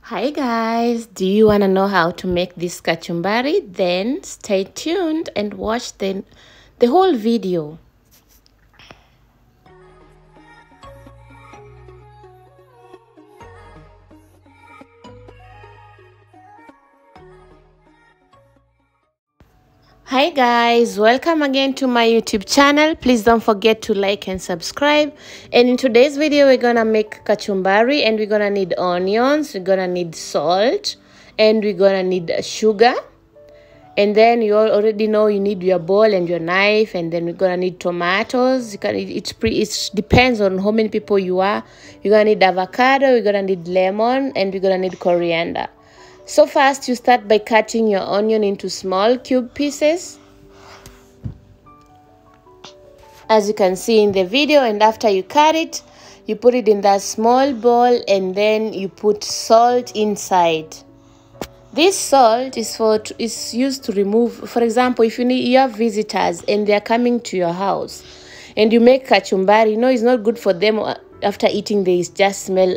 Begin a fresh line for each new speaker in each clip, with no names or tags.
Hi guys, do you want to know how to make this kachumbari? Then stay tuned and watch the whole video. Hi guys, welcome again to my YouTube channel. Please don't forget to like and subscribe. And in today's video, we're gonna make kachumbari, and we're gonna need onions, we're gonna need salt, and we're gonna need sugar. And then you already know you need your bowl and your knife, and then we're gonna need tomatoes. It depends on how many people you are. You're gonna need avocado, we're gonna need lemon, and we're gonna need coriander. So first, you start by cutting your onion into small cube pieces, as you can see in the video. And after you cut it, you put it in that small bowl, and then you put salt inside. This salt is used to remove, for example, if you have visitors and they are coming to your house and you make kachumbari, you know it's not good for them after eating they just smell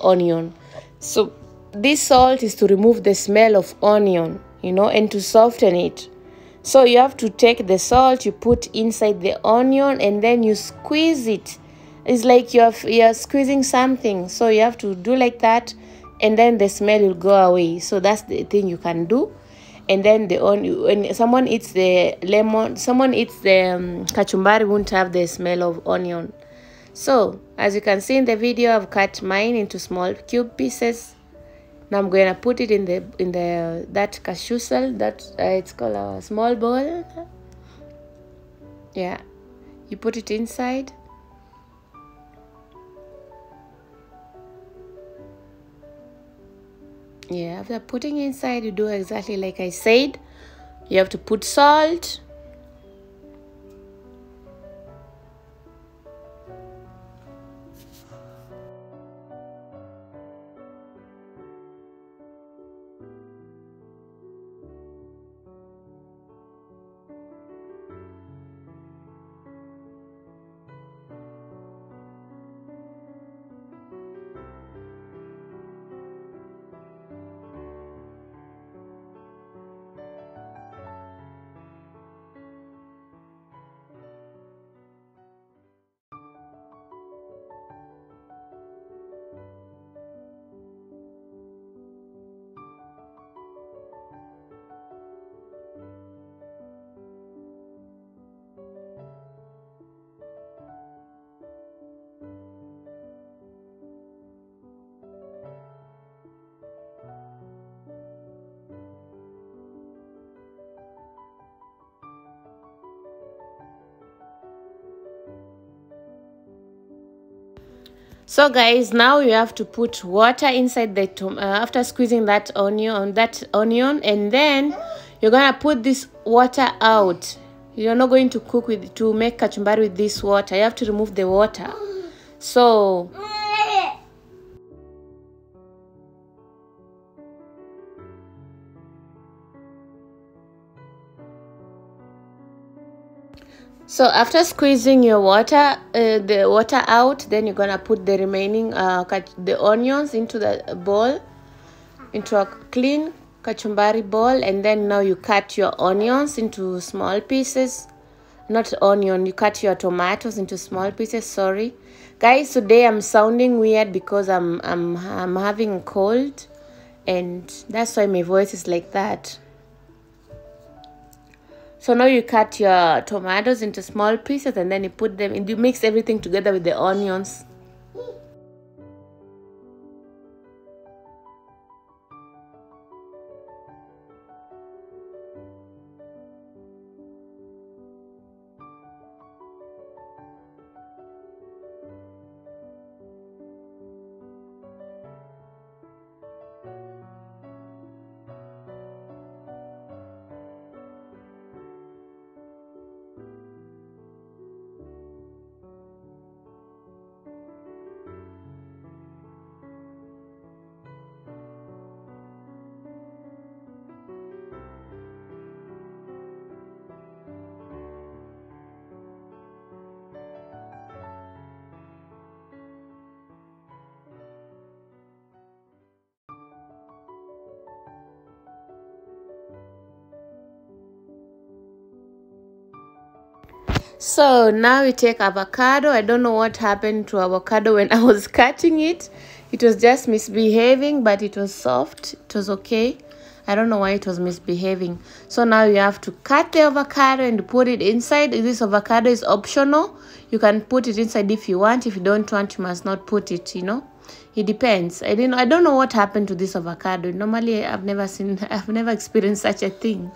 onion. So this salt is to remove the smell of onion, and to soften it. So you have to take the salt, you put inside the onion, and then you squeeze it. It's like you're squeezing something. So you have to do like that, and then the smell will go away. So that's the thing you can do. And then when someone eats the lemon, someone eats the kachumbari, won't have the smell of onion. So as you can see in the video, I've cut mine into small cube pieces. Now I'm going to put it in that cashew shell that it's called a small bowl. Yeah, you put it inside. Yeah, after putting inside, you do exactly like I said. You have to put salt. So guys, now you have to put water inside the after squeezing that onion, and then you're gonna put this water out. You're not going to to make kachumbari with this water. You have to remove the water. So after squeezing your the water out, then you're gonna put the remaining the onions into the bowl, into a clean kachumbari bowl. And then now you cut your onions into small pieces. Not onion, you cut your tomatoes into small pieces. Sorry guys, today I'm sounding weird because I'm having a cold, and that's why my voice is like that. So now you cut your tomatoes into small pieces, and then you put them in, you mix everything together with the onions. So now we take avocado. I don't know what happened to avocado when I was cutting it. It was just misbehaving, but it was soft. It was okay. I don't know why it was misbehaving. So now you have to cut the avocado and put it inside. This avocado is optional. You can put it inside if you want. If you don't want, you must not put it, you know. It depends. I don't know what happened to this avocado. Normally I've never experienced such a thing.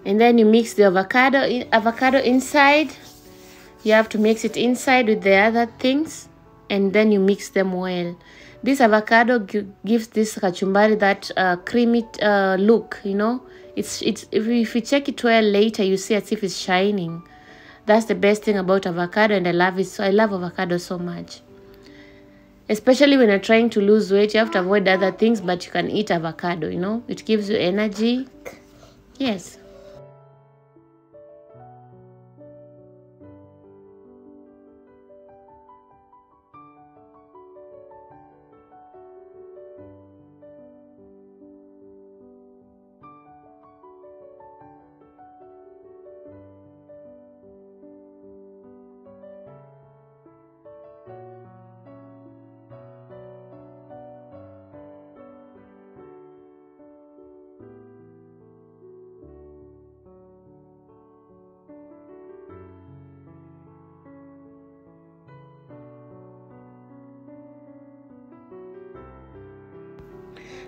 And then you mix the avocado inside. You have to mix it inside with the other things, and then you mix them well. This avocado gives this kachumbari that creamy look, you know. It's if you check it well later, you see as if it's shining. That's the best thing about avocado, and I love it. So I love avocado so much. Especially when you're trying to lose weight, you have to avoid other things, but you can eat avocado, you know. It gives you energy. Yes.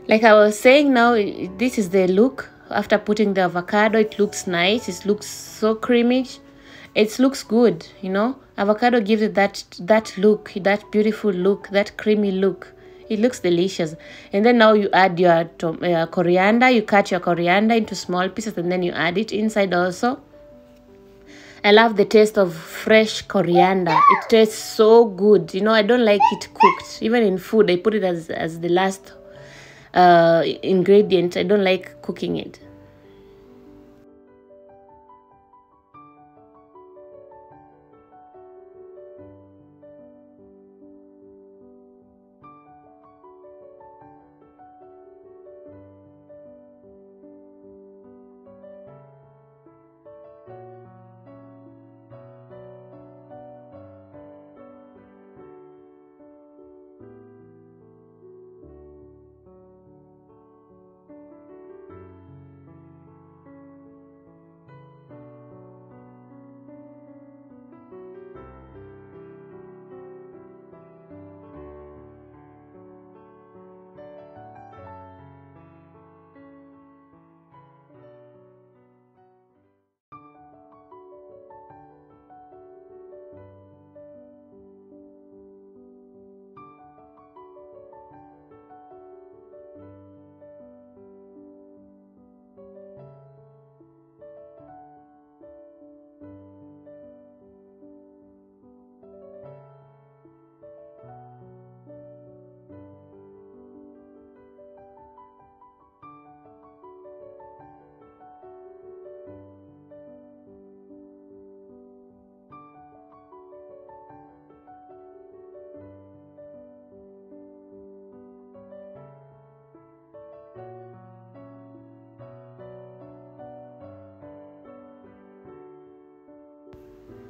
Like I was saying, now this is the look after putting the avocado. It looks nice. It looks so creamy. It looks good, you know. Avocado gives it that look, that beautiful look, that creamy look. It looks delicious. And then now you add your coriander. You cut your coriander into small pieces, and then you add it inside also. I love the taste of fresh coriander. It tastes so good. You know, I don't like it cooked. Even in food, I put it as the last ingredient. I don't like cooking it.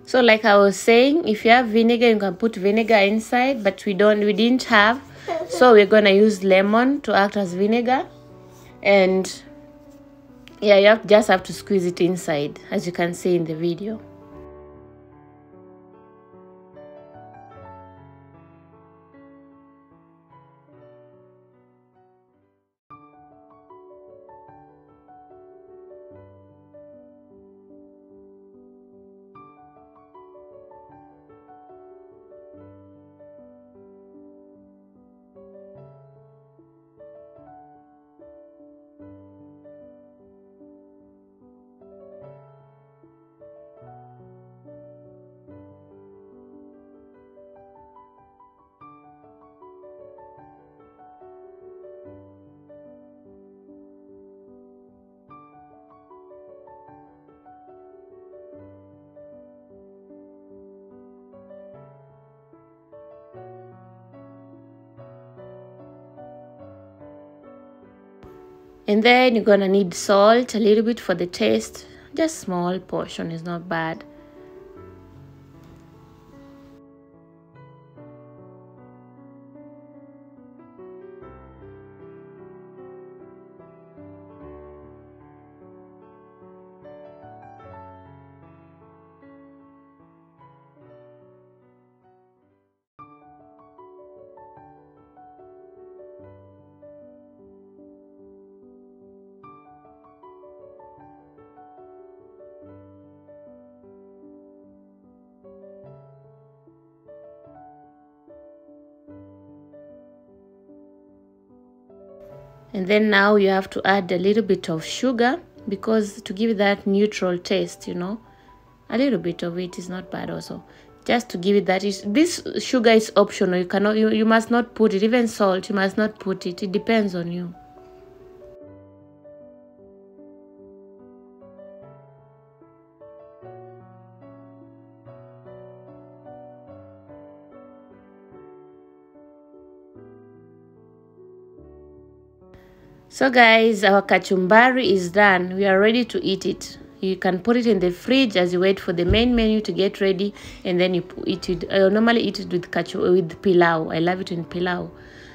So like I was saying, if you have vinegar, you can put vinegar inside, but we didn't have, so we're gonna use lemon to act as vinegar. And yeah, you just have to squeeze it inside, as you can see in the video. And then you're gonna need salt, a little bit for the taste. Just small portion is not bad. And then now you have to add a little bit of sugar, because to give that neutral taste, you know, a little bit of it is not bad also. Just to give it that is, this sugar is optional. You cannot, you must not put it. Even salt, you must not put it. It depends on you. So guys, our kachumbari is done. We are ready to eat it. You can put it in the fridge as you wait for the main menu to get ready, and then you eat it. I normally eat it with pilau. I love it in pilau.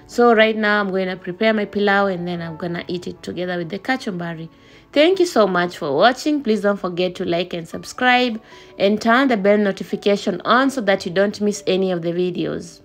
So right now I'm going to prepare my pilau, and then I'm going to eat it together with the kachumbari. Thank you so much for watching. Please don't forget to like and subscribe and turn the bell notification on so that you don't miss any of the videos.